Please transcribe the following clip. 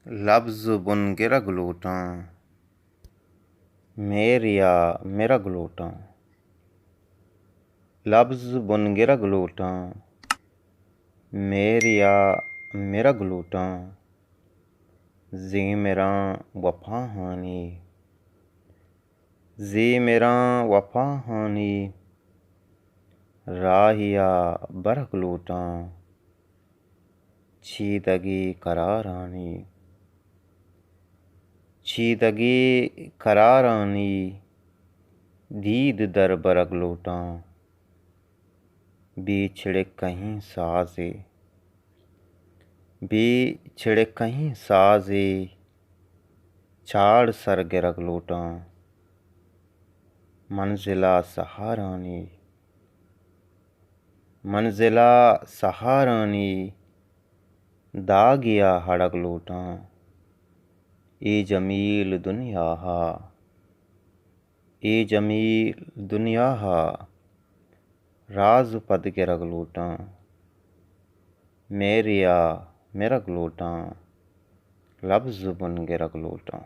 लफ्ज़ बुन के रग लूटां, मेरिया मेरा गलूटां। लफ्ज़ बुन के रग लूटां, मेरिया मेरा गलूटां। जी मेरा वफ़ा हानी, जी मेरा वफ़ा हानी। राहिया बर गलूटां, छीदगी करारानी। छीदगी करारानी, दीद दर बर गलूटां। बिछड़े कहीं साज़े, बिछड़े कहीं साज़े। छाड़ सर गिर गलूटां, मंजिला सहारानी। मंजिला सहारानी, दागिया हड़ग लूटां। ए जमील दुनिया हा, ए जमील दुनिया हा। राज पद के रग लूटां, मेरिया मेरा गलूटां। लफ्ज़ बुन के रग लूटां।